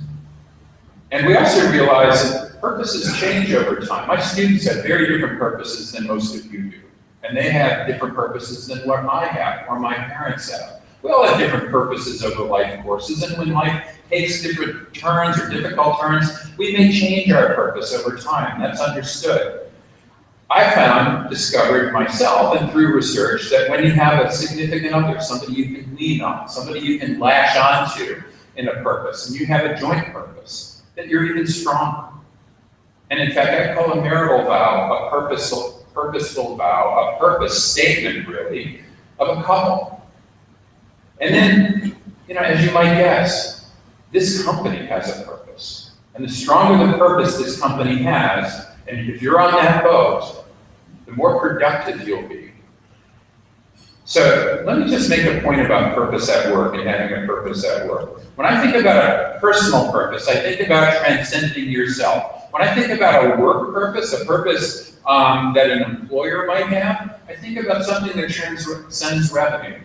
And we also realize that purposes change over time. My students have very different purposes than most of you do. And they have different purposes than what I have or my parents have. We all have different purposes over life courses, and when life takes different turns or difficult turns, we may change our purpose over time. That's understood. I discovered myself and through research that when you have a significant other, somebody you can lean on, somebody you can latch onto in a purpose, and you have a joint purpose, that you're even stronger. And in fact, I call a marital vow a purposeful vow, a purpose statement, really, of a couple. And then, as you might guess, this company has a purpose. And the stronger the purpose this company has, and if you're on that boat, the more productive you'll be. So let me just make a point about purpose at work and having a purpose at work. When I think about a personal purpose, I think about transcending yourself. When I think about a work purpose, a purpose that an employer might have, I think about something that transcends revenue,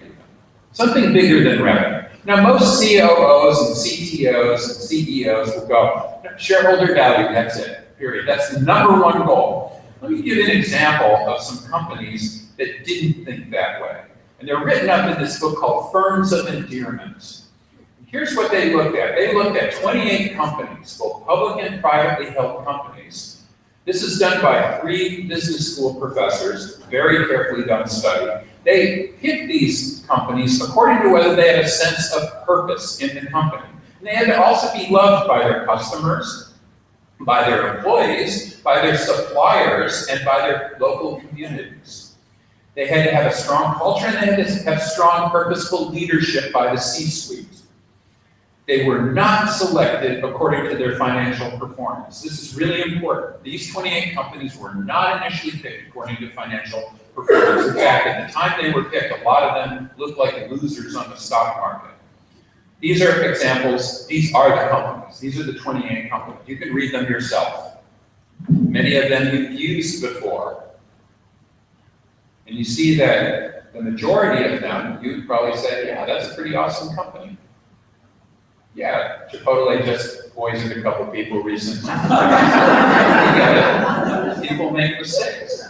something bigger than revenue. Now, most COOs and CTOs and CEOs will go, shareholder value, that's it, period. That's the number one goal. Let me give you an example of some companies that didn't think that way. And they're written up in this book called Firms of Endearment. Here's what they looked at. They looked at 28 companies, both public and privately held companies. This is done by 3 business school professors, very carefully done study. They picked these companies according to whether they had a sense of purpose in the company. And they had to also be loved by their customers, by their employees, by their suppliers, and by their local communities. They had to have a strong culture, and they had to have strong, purposeful leadership by the C-suite. They were not selected according to their financial performance. This is really important. These 28 companies were not initially picked according to financial performance. In fact, at the time they were picked, a lot of them looked like losers on the stock market. These are examples. These are the companies. These are the 28 companies. You can read them yourself. Many of them you've used before. And you see that the majority of them, you'd probably say, yeah, that's a pretty awesome company. Yeah, Chipotle just poisoned a couple people recently. People make mistakes.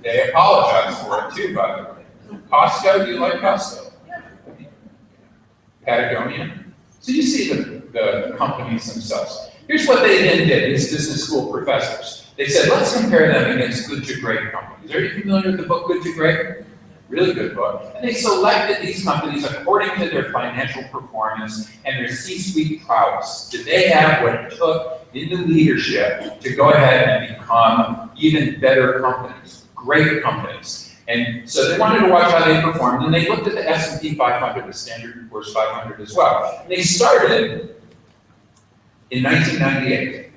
They apologize for it too, by the way. Costco, do you like Costco? Patagonia. So you see the companies themselves. Here's what they then did, these business school professors. They said, let's compare them against good to great companies. Are you familiar with the book Good to Great? Really good book. And they selected these companies according to their financial performance and their C-suite prowess. Did they have what it took in the leadership to go ahead and become even better companies, great companies? And so they wanted to watch how they performed, and they looked at the S&P 500, the Standard & Poor's 500 as well. And they started in 1998.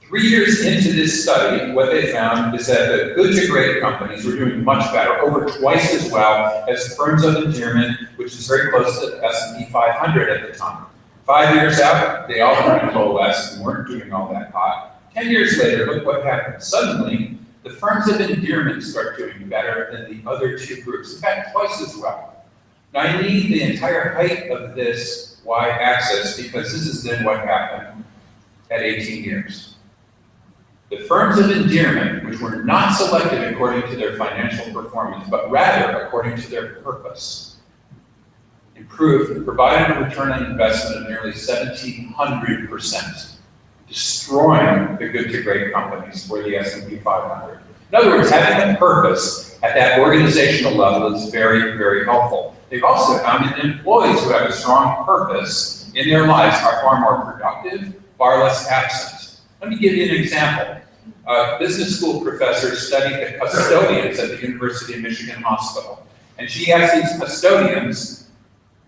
3 years into this study, what they found is that the good to great companies were doing much better, over twice as well as firms of endearment, which is very close to the S&P 500 at the time. 5 years out, they all kind of coalesced and weren't doing all that hot. 10 years later, look what happened. Suddenly, the firms of endearment start doing better than the other two groups, in fact, twice as well. Now, I need the entire height of this y-axis because this is then what happened at 18 years. The firms of endearment, which were not selected according to their financial performance, but rather according to their purpose, improved and provided a return on investment of nearly 1,700%, destroying the good to great companies for the S&P 500. In other words, having a purpose at that organizational level is very, very helpful. They've also found that employees who have a strong purpose in their lives are far more productive, far less absent. Let me give you an example. A business school professor studied the custodians at the University of Michigan Hospital. And she asked these custodians,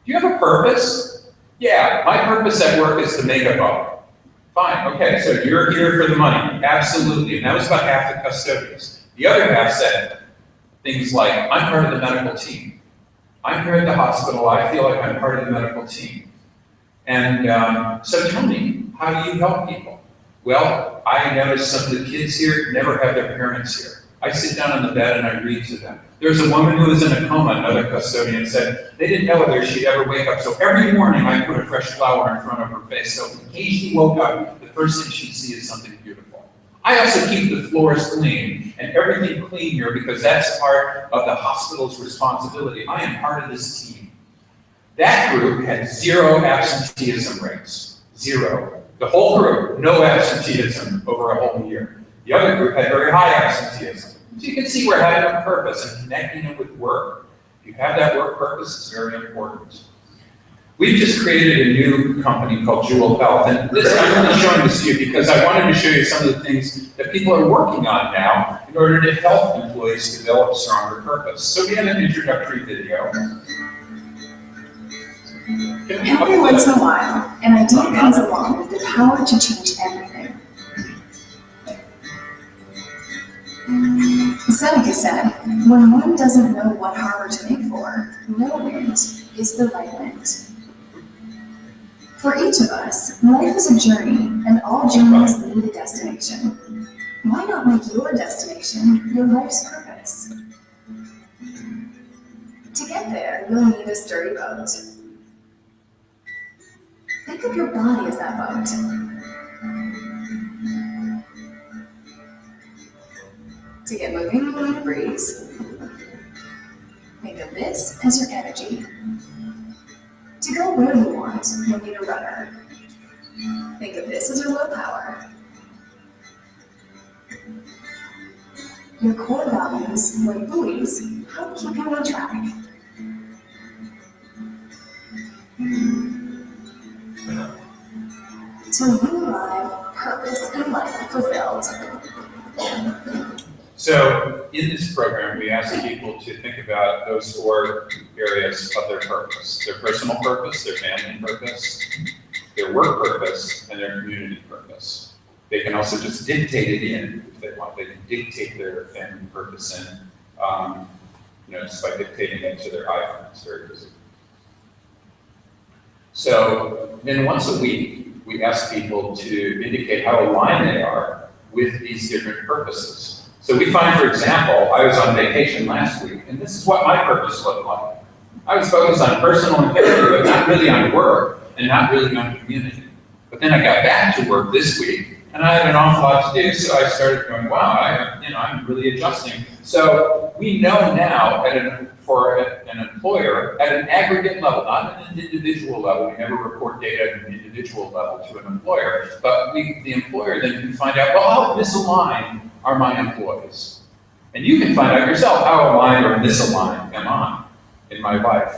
do you have a purpose? Yeah, my purpose at work is to make a buck. Fine, okay, so you're here for the money. Absolutely, and that was about half the custodians. The other half said things like, I'm part of the medical team. I'm here at the hospital, I feel like I'm part of the medical team. And so tell me, how do you help people? Well, I noticed some of the kids here never have their parents here. I sit down on the bed and I read to them. There's a woman who was in a coma, another custodian said, they didn't know whether she'd ever wake up. So every morning I put a fresh flower in front of her face. So in case she woke up, the first thing she'd see is something beautiful. I also keep the floors clean and everything clean here because that's part of the hospital's responsibility. I am part of this team. That group had 0 absenteeism rates, 0. The whole group, no absenteeism over a whole year. The other group had very high absenteeism. So you can see we're having a purpose and connecting it with work. If you have that work purpose, it's very important. We've just created a new company called Jewel Health. And this, I'm really showing this to you because I wanted to show you some of the things that people are working on now in order to help employees develop stronger purpose. So we have an introductory video. Every once in a while, an idea comes along with the power to change everything. Seneca said, when one doesn't know what harbor to make for, no wind is the right wind. For each of us, life is a journey, and all journeys lead a destination. Why not make your destination your life's purpose? To get there, you'll need a sturdy boat. Think of your body as that boat. To get moving, you'll need a breeze. Think of this as your energy. To go where you want, you'll need a rudder. Think of this as your willpower. Your core values, like buoys, help keep you on track. Till you arrive, purpose and life fulfilled. So in this program, we ask people to think about those 4 areas of their purpose: their personal purpose, their family purpose, their work purpose, and their community purpose. They can also just dictate it in if they want. They can dictate their family purpose in, just by dictating it to their iPhone. It's very easy. So then once a week, we ask people to indicate how aligned they are with these different purposes. So we find, for example, I was on vacation last week, and this is what my purpose looked like. I was focused on personal and family, but not really on work, and not really on community. But then I got back to work this week, and I had an awful lot to do, so I started going, wow, I'm really adjusting. So we know now for an employer at an aggregate level, not at an individual level. We never report data at an individual level to an employer, but the employer then can find out, well, how misaligned are my employees? And you can find out yourself, how aligned or misaligned am I in my life?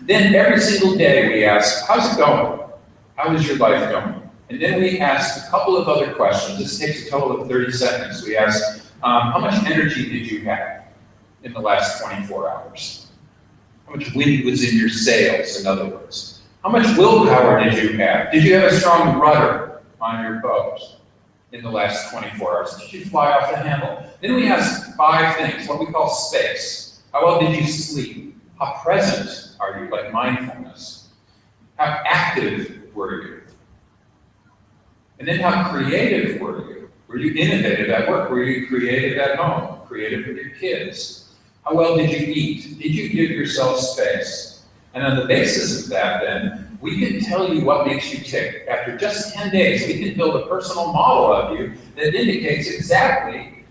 Then every single day we ask, how's it going? How is your life going? And then we ask a couple of other questions. This takes a total of 30 seconds. We ask, how much energy did you have in the last 24 hours? How much wind was in your sails, in other words? How much willpower did you have? Did you have a strong rudder on your boat in the last 24 hours? Did you fly off the handle? Then we ask 5 things, what we call space. How well did you sleep? How present are you, like mindfulness? How active were you? And then how creative were you? Were you innovative at work? Were you creative at home? Creative with your kids? How well did you eat? Did you give yourself space? And on the basis of that, then, we can tell you what makes you tick. After just 10 days, we can build a personal model of you that indicates exactly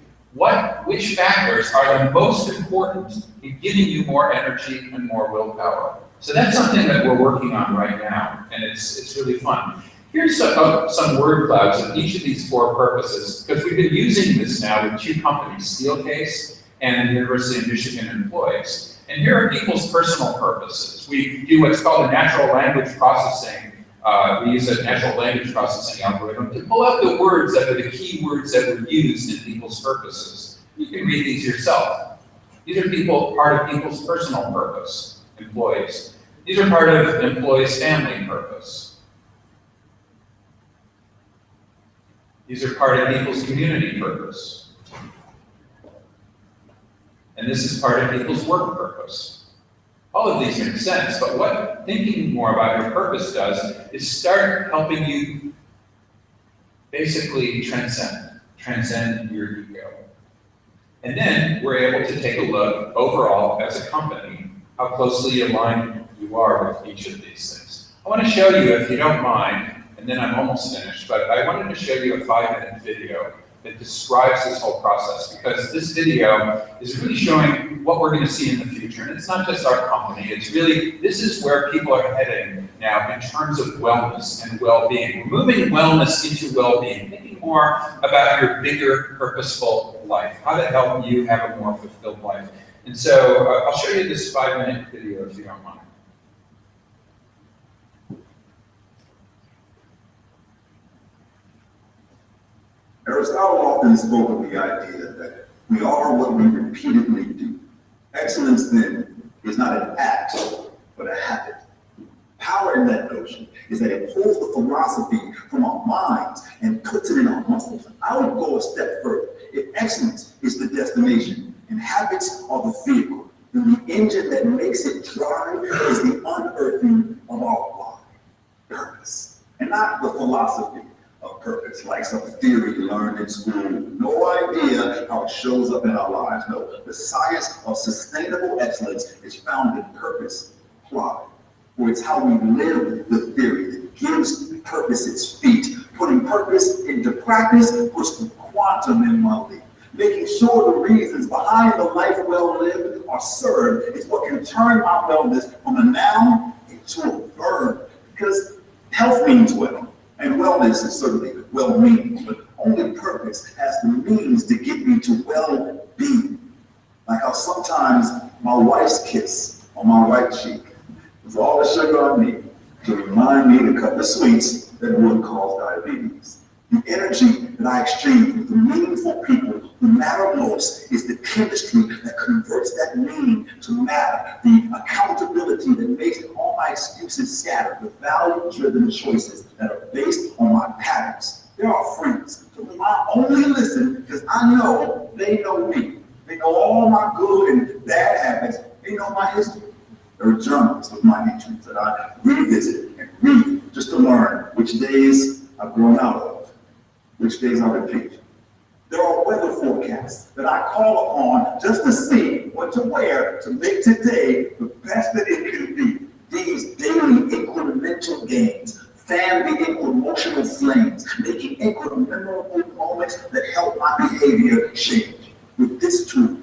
which factors are the most important in giving you more energy and more willpower. So that's something that we're working on right now, and it's really fun. Here's some word clouds of each of these 4 purposes, because we've been using this now with 2 companies, Steelcase and University of Michigan employees. And here are people's personal purposes. We do what's called a natural language processing. We use a natural language processing algorithm to pull out the words that are the key words that were used in people's purposes. You can read these yourself. These are part of people's personal purpose, employees. These are part of employees' family purpose. These are part of people's community purpose. And this is part of people's work purpose. All of these make sense, but what thinking more about your purpose does is start helping you basically transcend your ego. And then we're able to take a look overall as a company, how closely aligned you are with each of these things. I want to show you, if you don't mind, and then I'm almost finished, but I wanted to show you a 5-minute video that describes this whole process, because this video is really showing what we're going to see in the future. And it's not just our company, it's really, this is where people are heading now in terms of wellness and well-being. We're moving wellness into well-being, thinking more about your bigger, purposeful life, how to help you have a more fulfilled life. And so I'll show you this 5-minute video if you don't mind. Aristotle often spoke of the idea that we are what we repeatedly do. Excellence, then, is not an act, but a habit. Power in that notion is that it pulls the philosophy from our minds and puts it in our muscles. I would go a step further. If excellence is the destination and habits are the vehicle, then the engine that makes it drive is the unearthing of our why, purpose, and not the philosophy of purpose, like some theory learned in school. No idea how it shows up in our lives. No, the science of sustainable excellence is found in purpose applied. For it's how we live the theory that gives purpose its feet. Putting purpose into practice puts the quantum in my leap. Making sure the reasons behind the life well lived are served is what can turn my wellness from a noun into a verb. Because health means well. And wellness is certainly well-meaning, but only purpose has the means to get me to well-being. Like how sometimes my wife's kiss on my right cheek is all the sugar I need to remind me to cut the sweets that would cause diabetes. The energy that I exchange with the meaningful people The mattermost is the chemistry that converts that meaning to matter, the accountability that makes all my excuses scatter, the value-driven choices that are based on my patterns. There are friends to whom I only listen because I know they know me. They know all my good and bad habits. They know my history. There are journals of my entries that I revisit and read just to learn which days I've grown out of, which days I repeat. There are weather forecasts that I call upon just to see what to wear to make today the best that it can be. These daily incremental gains fan the emotional flames, making incremental moments that help my behavior change. With this tool,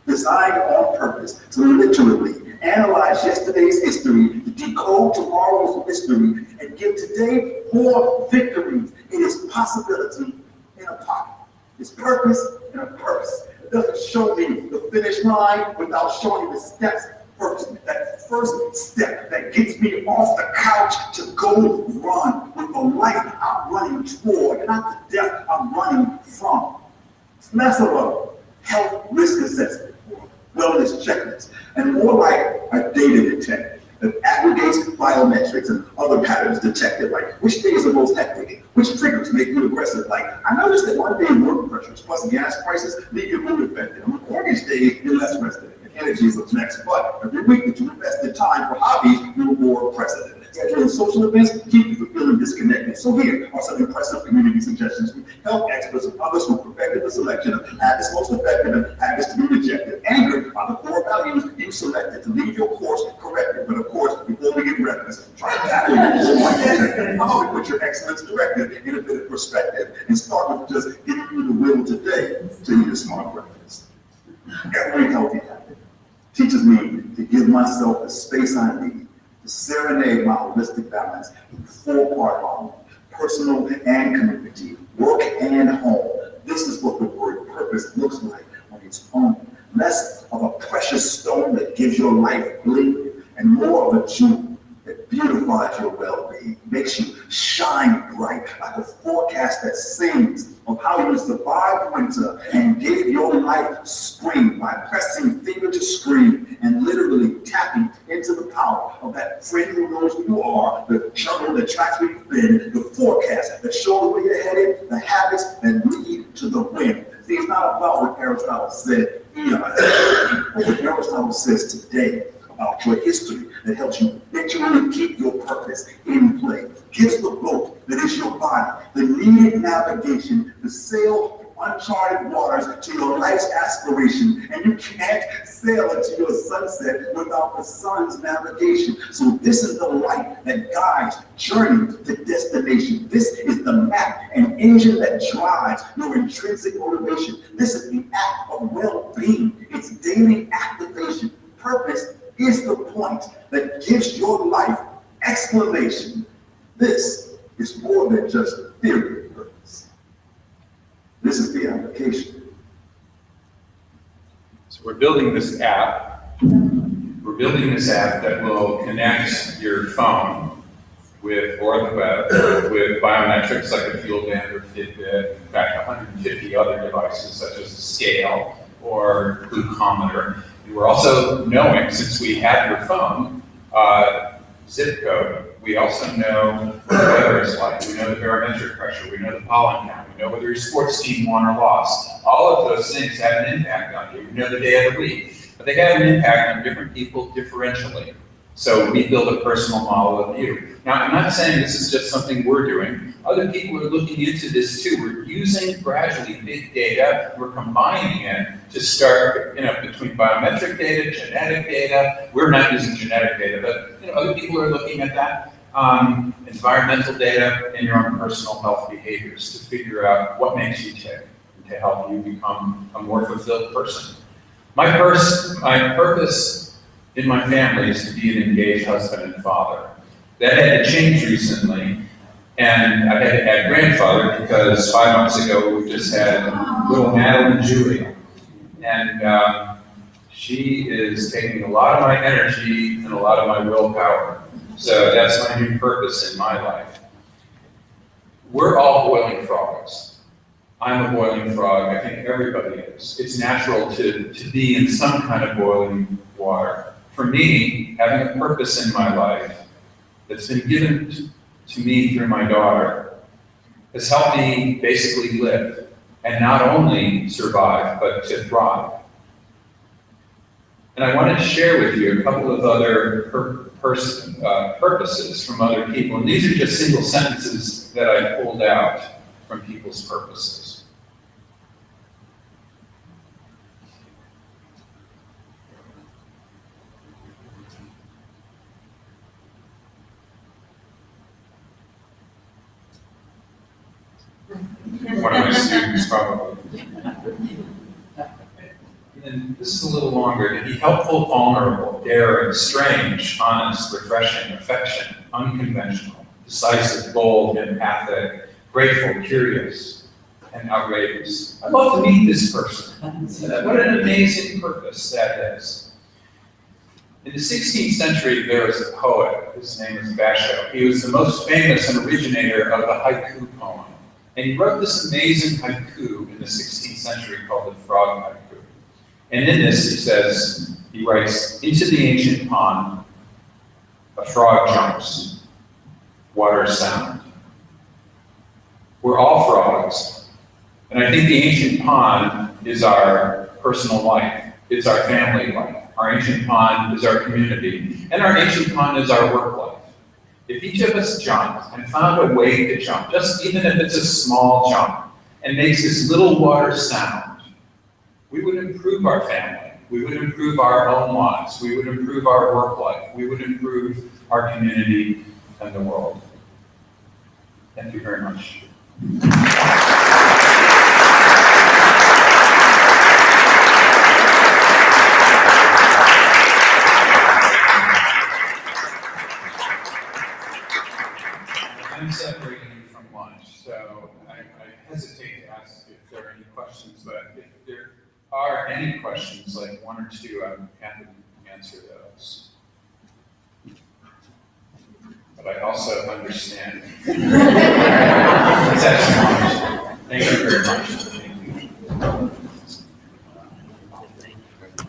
designed on purpose to literally analyze yesterday's history, decode tomorrow's mystery, and give today more victories. It is possibility in a pocket. It's purpose in a purse. It doesn't show me the finish line without showing me the steps first. That first step that gets me off the couch to go run with the life I'm running toward, not the death I'm running from. It's less of a health risk assessment or wellness checklist, and more like a data detector that aggregates biometrics and other patterns detected, like which days are most hectic, which triggers make you aggressive. Like, I noticed that one day work pressures plus gas prices leave you mood affected. On mortgage days, you're less rested. Energy is up next, but every week that you invested time for hobbies, you were more present. Scheduling social events keep you from feeling disconnected. So here are some impressive community suggestions from health experts and others who perfected the selection of habits most effective and habits to be rejected, anchored by the core values you selected to leave your course corrected. But of course, before we get reckless, try to tackle your how about we put your excellence directive in a bit of perspective and start with just giving you the will today to eat a smart breakfast. Every healthy habit teaches me to give myself the space I need to serenade my holistic balance in four-part harmony, personal and community, work and home. This is what the word purpose looks like on its own. Less of a precious stone that gives your life gleam, and more of a jewel that beautifies your well-being, makes you shine bright like a forecast that sings of how you survived winter and gave your life spring by pressing finger to screen and literally tapping into the power of that friend who knows who you are, the journal that tracks where you've been, the forecast that shows where you're headed, the habits that lead to the win. See, it's not about what Aristotle said eons ago, but what Aristotle says today about your history that helps you literally keep your purpose in play. Gives the boat that is your body the needed navigation to sail uncharted waters to your life's aspiration, and you can't sail into your sunset without the sun's navigation. So this is the light that guides journey to destination. This is the map and engine that drives your intrinsic motivation. This is the act of well-being. It's daily activation. Purpose is the point that gives your life exclamation. This is more than just theory of purpose. This is the application. So we're building this app. We're building this app that will connect your phone with, or the web, with biometrics like a fuel band or Fitbit, in fact, 150 other devices such as a scale or glucometer. And we're also knowing, since we have your phone, zip code, we also know what the weather is like. We know the barometric pressure. We know the pollen count. We know whether your sports team won or lost. All of those things have an impact on you. We know the day of the week. But they have an impact on different people differentially. So we build a personal model of you. Now, I'm not saying this is just something we're doing. Other people are looking into this too. We're using gradually big data. We're combining it to start, between biometric data, genetic data. We're not using genetic data, but other people are looking at that. Environmental data and your own personal health behaviors to figure out what makes you tick and to help you become a more fulfilled person. My purpose in my family is to be an engaged husband and father. That had to change recently, and I had to add grandfather because 5 months ago we just had little Madeline Julie, and she is taking a lot of my energy and a lot of my willpower. So that's my new purpose in my life. We're all boiling frogs. I'm a boiling frog. I think everybody is. It's natural to be in some kind of boiling water. For me, having a purpose in my life that's been given to me through my daughter has helped me basically live and not only survive, but to thrive. And I wanted to share with you a couple of other purposes from other people. And these are just single sentences that I pulled out from people's purposes. One of my students probably. And this is a little longer. To be helpful, vulnerable, daring, strange, honest, refreshing, affectionate, unconventional, decisive, bold, empathic, grateful, curious, and outrageous. I'd love to meet this person. What an amazing purpose that is. In the 16th century, there was a poet. His name was Basho. He was the most famous and originator of the haiku poem. And he wrote this amazing haiku in the 16th century called the Frog Haiku. And in this, he writes, into the ancient pond, a frog jumps, water sound. We're all frogs. And I think the ancient pond is our personal life. It's our family life. Our ancient pond is our community. And our ancient pond is our work life. If each of us jumped and found a way to jump, just even if it's a small jump, and makes this little water sound, we would improve our family. We would improve our own lives. We would improve our work life. We would improve our community and the world. Thank you very much. I'm separating you from lunch, so I hesitate to ask if there are any questions, but if there are any questions, like one or two, I'm happy to answer those. But I also understand. Let's have some lunch. Thank you very much. Thank you.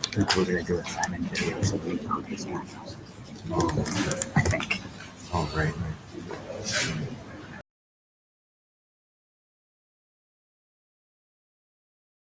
I think we're going to do a silent video so we can I think. Oh, right.